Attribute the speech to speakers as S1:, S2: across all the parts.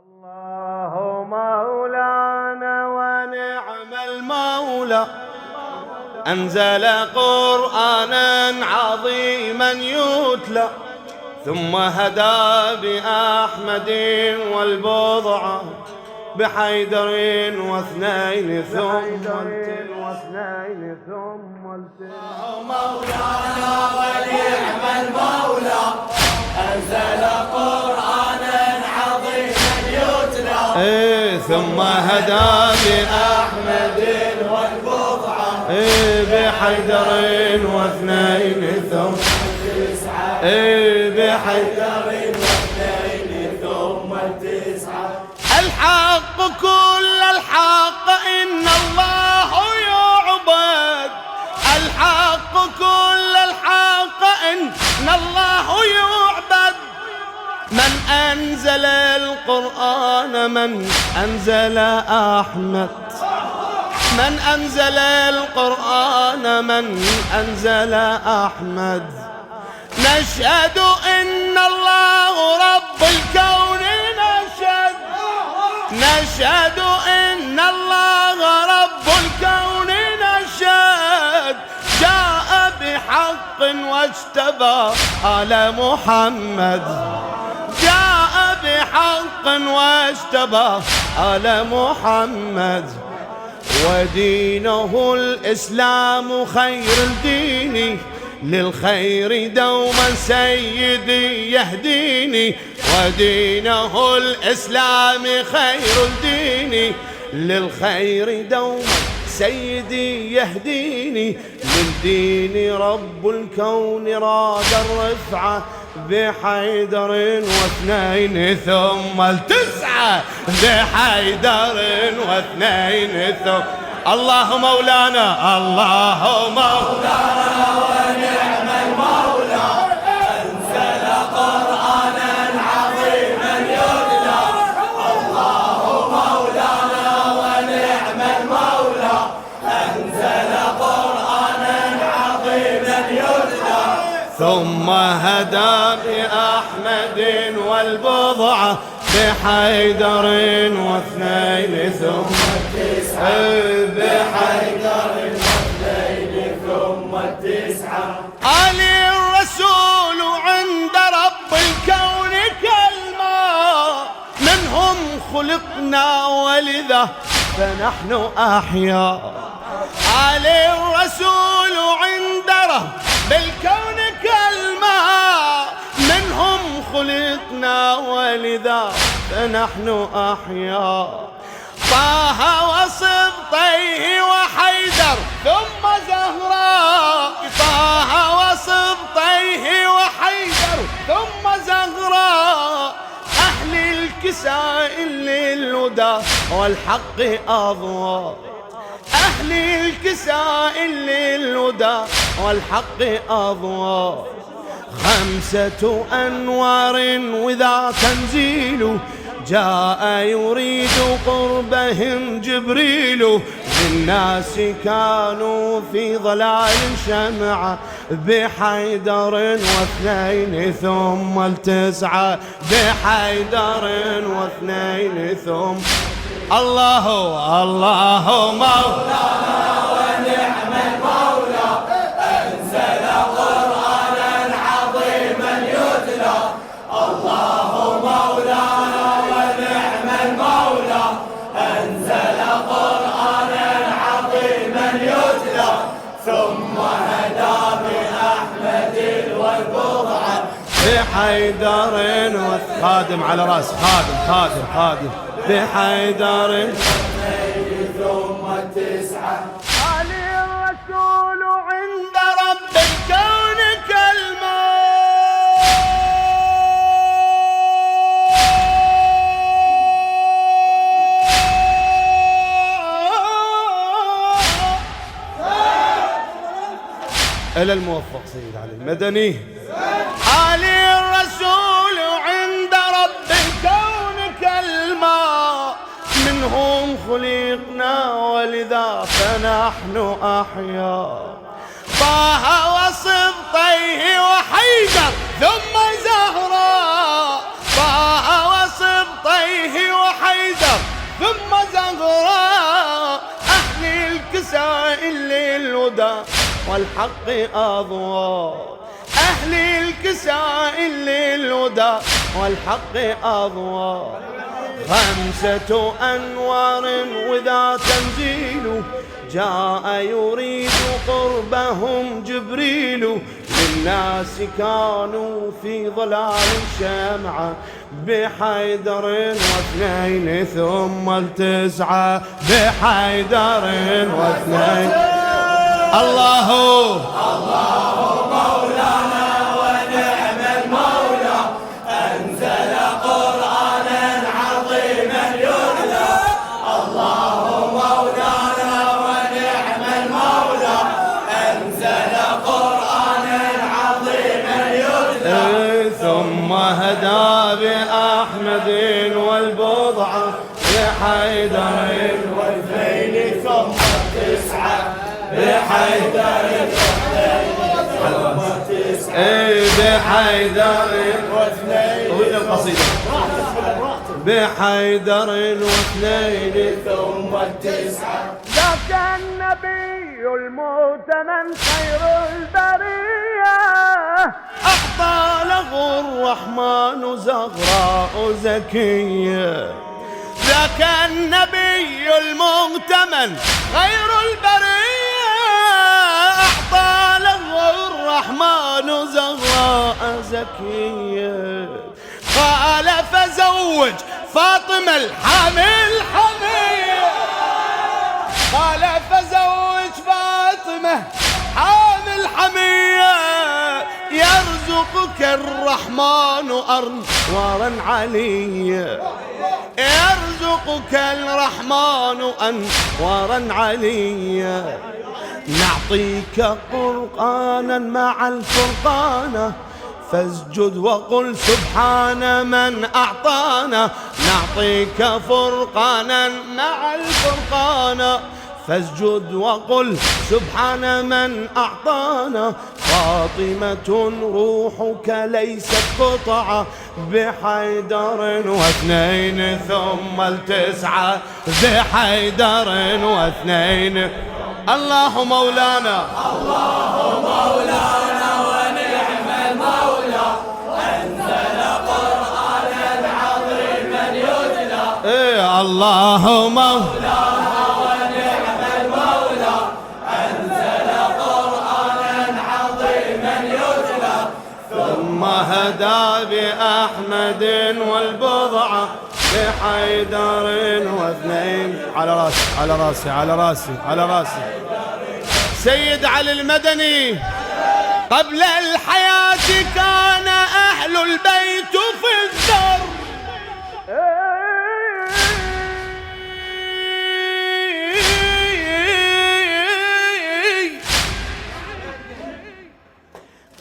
S1: الله مولانا ونعم المولى، أنزل قرآنا عظيما يتلى، ثم هدى بأحمد والبضعة بحيدر واثنين ثم
S2: مولانا ونعم المولى، أنزل قرآنا عظيما يتلى،
S1: ثم هدى
S2: بأحمد والبضعة
S1: بحيدر واثنين ثم
S2: تسعة،
S1: بحيدر
S2: واثنين ثم تسعة.
S1: الحق كل الحق إن الله يعبد، الحق كل الحق إن الله يعبد. من أنزل القرآن، من أنزل أحمد، من أنزل القرآن، من أنزل أحمد. نشهد إن الله رب الكون، نشهد إن الله رب الكون نشهد، جاء بحق واجتبى آل محمد، جاء بحق واجتبى آل محمد. ودينه الإسلام خير الدين، للخير دوما سيدي يهديني. ودينه الإسلام خير الدين، للخير دوما سيدي يهديني. للدين رب الكون راد الرفعة، بحيدر واثنين ثم التسعة، بحيدر واثنين ثم. الله مولانا، الله مولانا
S2: ونعم المولى، أنزل قرآنا عظيما يتلى. الله مولانا ونعم المولى، أنزل قرآنا عظيما يتلى،
S1: ثم هدى بأحمد والبضعة بحيدر واثنين ثم
S2: تسعة، بحيدر واثنين ثم تسعة.
S1: علي الرسول عند رب الكون كالماء، منهم خلقنا ولذا فنحن أحياء. علي الرسول عند رب الكون كالماء، منهم خلقنا ولذا فنحن أحياء. طه وسبطيه وحيدر ثم زهراء، طه وسبطيه وحيدر ثم زهراء. أهل الكساء للهدى والحق أضواء، أهل الكساء للهدى والحق أضواء. خمسة أنوار وذا تنزيل، جاء يريد قربهم جبريل. للناس كانوا في ضلال شمعة، بحيدر واثنين ثم التسعة، بحيدر واثنين ثم. الله الله مولانا
S2: ونعم المولى، أنزل قرآنا عظيما يتلى. الله مولانا ونعم المولى، أنزل قرآنا عظيما يتلى، ثم هدى بأحمد والبضعة
S1: بحيدر خادم على راس خادم خادم خادم بحيدر
S2: ثم تسعة.
S1: علي الرسول عند رب الكون كالماء، إلى الموفق سيد علي المدني. علي الرسول عند رب الكون كالماء، منهم خلقنا ولذا فنحن أحياء. طه وسبطيه وحيدر ثم زهراء، طه وسبطيه والحق أضواء، أهل الكسائل للهدى والحق أضواء، 5 أنوار وذا تنزيل، جاء يريد قربهم جبريل، للناس كانوا في ظلال شمعة، بحيدر 2 ثم 9، بحيدر 2. الله
S2: مولانا ونعم المولى، أنزل قرآنا عظيما يتلى. الله مولانا ونعم المولى، أنزل قرآنا عظيما يتلى.
S1: ثم هدى بأحمد والبضعة، بحيدر
S2: 2 ثم 9، بحيدر 2 ثم 9،
S1: بحيدر
S2: 2
S1: طويل القصيدة، بحيدر 2
S2: ثم 9.
S1: ذاك النبي المؤتمن خير البرية، أعطى له الرحمن زغراء زكية. ذاك النبي المؤتمن خير البرية، أعطى له الرحمن زغراء زكية. قال فزوج فاطمة الحامل حمية، قال فزوج فاطمة حامل حمية، يرزقك الرحمن أنوارا عليا، يرزقك الرحمن أنوارا عليا. نعطيك قرآنا مع الفرقان، فاسجد وقل سبحان من أعطانا. نعطيك فرقانا مع الفرقان، فاسجد وقل سبحان من أعطانا. فاطمة روحك ليست قطعة، بحيدر 2 ثم 9، بحيدر 2. الله مولانا،
S2: الله مولانا ونعم المولى، أنزل قرآنا عظيما يتلى.
S1: الله مولانا
S2: ونعم المولى، أنزل قرآنا عظيما يتلى.
S1: ثم هدى بأحمد والبضعة، بحيدر 2. على راسي على راسي على راسي على راسي. سيد علي المدني قبل الحياة كان أهل البيت في الدر،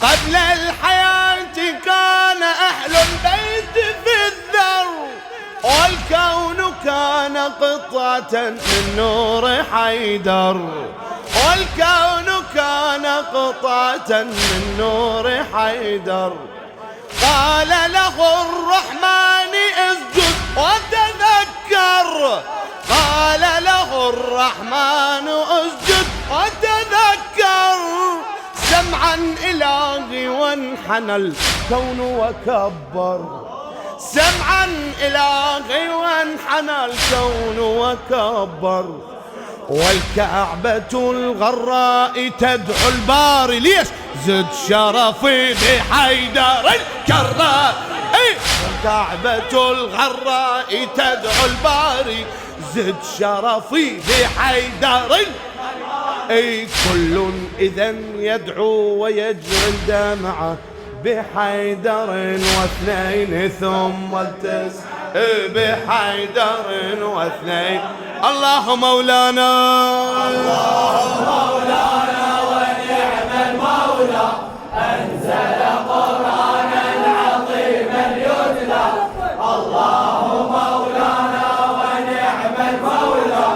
S1: قبل الحياة كان أهل البيت في الذر، والكون كان قطعة من نور حيدر، والكون كان قطعة من نور حيدر. قال له الرحمن اسجد وتذكر، قال له الرحمن اسجد وتذكر. سمعا إلهي وانحنى الكون وكبر، سمعا إلهي وانحنى الكون وكبر. والكعبة الغراء تدعو الباري، ليش زد شرفي بحيدر الكرار. الكعبة الغراء تدعو الباري، زد شرفي بحيدر. كل إذن يدعو ويجري الدمعة، بحيدر 2 ثم 9، بحيدر 2. الله مولانا،
S2: الله مولانا ونعم المولى، أنزل قرآنا عظيما يتلى. الله مولانا ونعم المولى،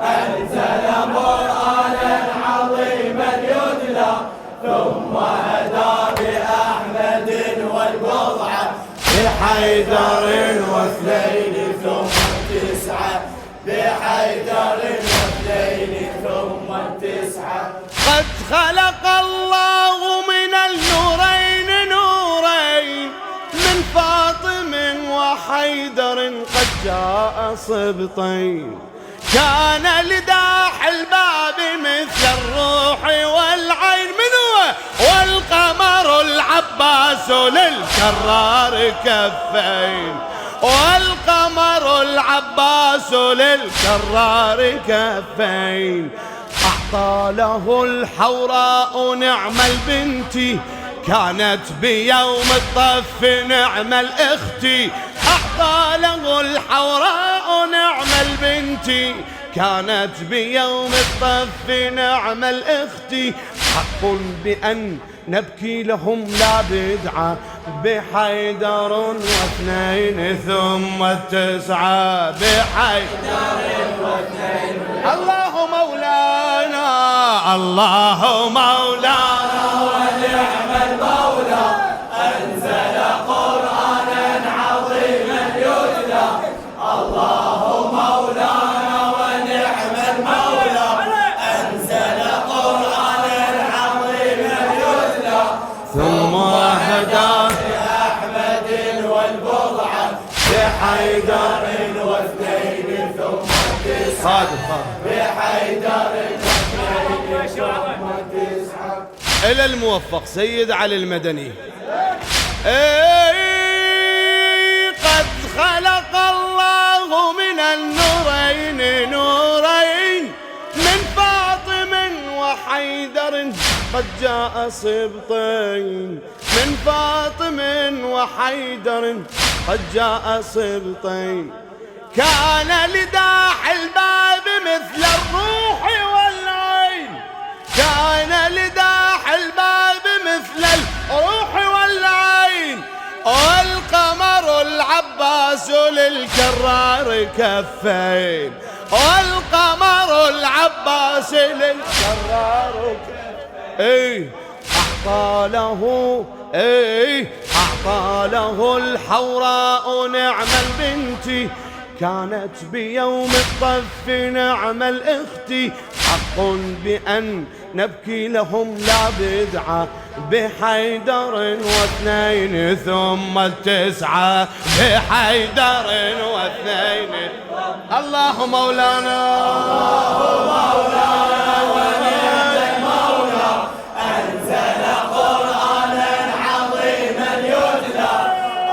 S2: أنزل قرآنا عظيما يتلى. ثم هدى بأحمد والبضعة، بحيدر 2 ثم 9، بحيدر 2 ثم 9.
S1: قد خلق الله من النورين نورين من فاطم وحيدر قد جاء صبطين كان لداح الباب مثل الروح والعين منه والقمر العباس للكرار كفين والقمر العباس للكرار كفين أعطى له الحوراء نعم البنت كانت بيوم الطف نعم الأخت أعطى له الحوراء نعم البنت كانت بيوم الطف نعم الأخت حق بأن نبكي لهم لا بدعة بحيدر واثنين ثم التسعة بحيدر واثنين الله مولانا الله مولانا
S2: ونعم المولى أنزل قرآنا عظيما يتلى الله مولانا ونعم المولى أنزل قرآنا عظيما يتلى
S1: ثم هدى
S2: بأحمد والبضعة بحيدر واثنين ثم التسعة بحيدر واثنين ثم التسعة
S1: إلى الموفق سيد علي المدني. قد خلق الله من النورين نورين من فاطم وحيدر قد جاء صبطين من فاطم وحيدر قد جاء صبطين كان لداح الباب مثل الروح والعين كان لداح الباب مثل الروح والعين والقمر العباس للكرار كفين والقمر العباس للكرار كفين أعطى له الحوراء نعم البنت كانت بيوم الطف نعم الأخت حق بأن نبكي لهم لا بدعة بحيدر واثنين ثم التسعة بحيدر واثنين الله مولانا
S2: الله مولانا ونعم المولى أنزل قرآنا عظيما يتلى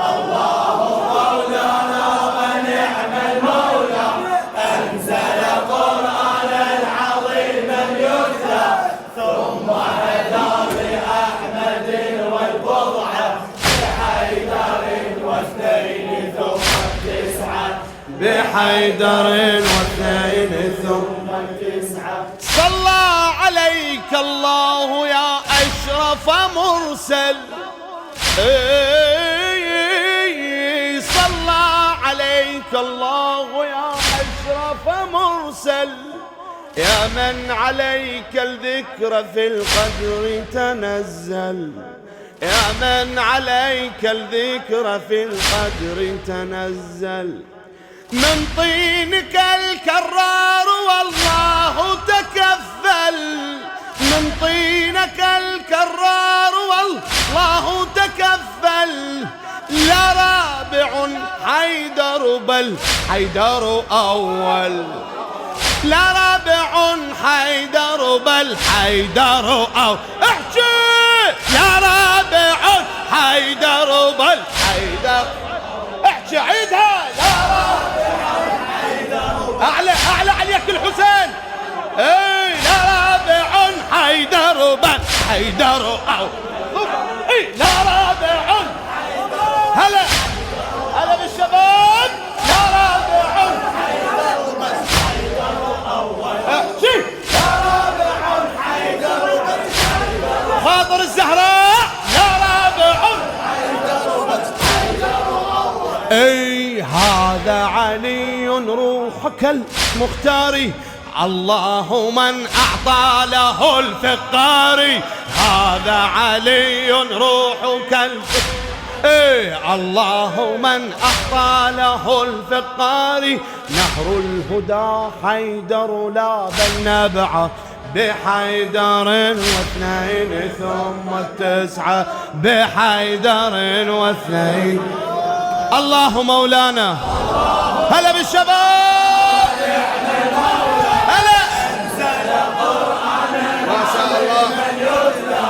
S2: الله مولانا ونعم المولى أنزل قرآنا عظيما يتلى ثم هدى بأحمد والبضعة بحيدر واثنين ثم التسعة
S1: بحيدر واثنين ثم
S2: التسعة
S1: صلى عليك الله يا أشرف مرسل صلى عليك الله يا أشرف مرسل يا من عليك الذكر في القدر تنزل يا من عليك الذكر في القدر تنزل من طينك الكرار والله تكفل من طينك الكرار والله تكفل لا رابع حيدر بل حيدر أول لا رابع حيدر بل حيدر أول احكي لا رابع حيدر بل حيدر احكي عيدها لا أعلى أعلى عليك الحسين اي لا رابع حيدر بل حيدر أو اي لا رابع هلا هلا بالشباب لا رابع
S2: حيدر بس حيدر أول
S1: احكي
S2: لا رابع حيدر بس حيدر
S1: خاطر الزهراء لا رابع
S2: حيدر بس حيدر أول
S1: اي هذا علي روحك المختار الله من أعطى له الفقار هذا علي روحك الفقار إيه الله من أعطى له الفقار نهر الهدى حيدر لا بل نبعه بحيدر واثنين ثم التسعة بحيدر واثنين. الله مولانا. هلا بالشباب، هلا.
S2: أنزل قرآنا
S1: ما شاء الله.
S2: من يتلى.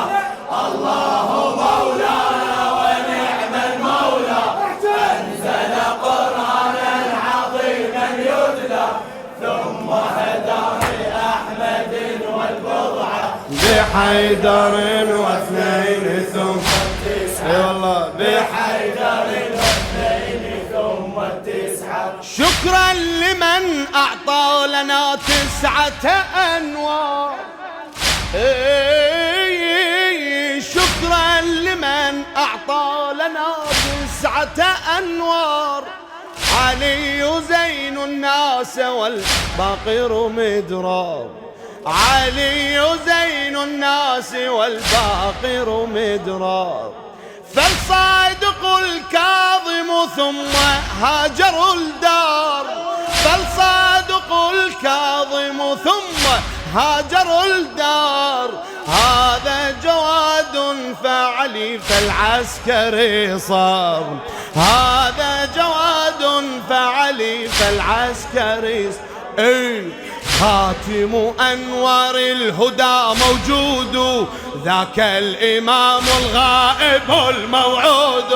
S2: الله مولانا ونعم المولى. أنزل قرآنا عظيما يتلى ثم هدى لأحمد والبضعة
S1: بحيدر واثنين ثم التسعة. اي والله
S2: بحيدر واثنين ثم التسعة.
S1: شكرا لمن أعطى لنا 9 أنوار. شكرا لمن أعطى لنا 9 أنوار. علي زين الناس والباقر مدرار. علي زين الناس والباقر مدرار. فالصادق الكاظم ثم هاجر الدار. فالصادق الكاظم ثم هاجر الدار. هذا جواد فعلي فالعسكري صار. هذا جواد فعلي فالعسكري صار. خاتم أنوار الهدى موجود ذاك الإمام الغائب الموعود.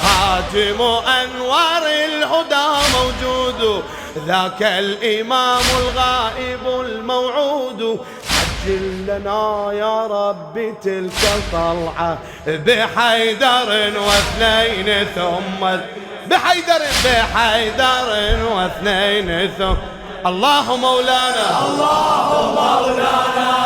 S1: خاتم أنوار الهدى موجود ذاك الإمام الغائب الموعود. عجل لنا يا رب تلك الطلعة بحيدر واثنين ثم بحيدر واثنين ثم. الله مولانا.
S2: الله مولانا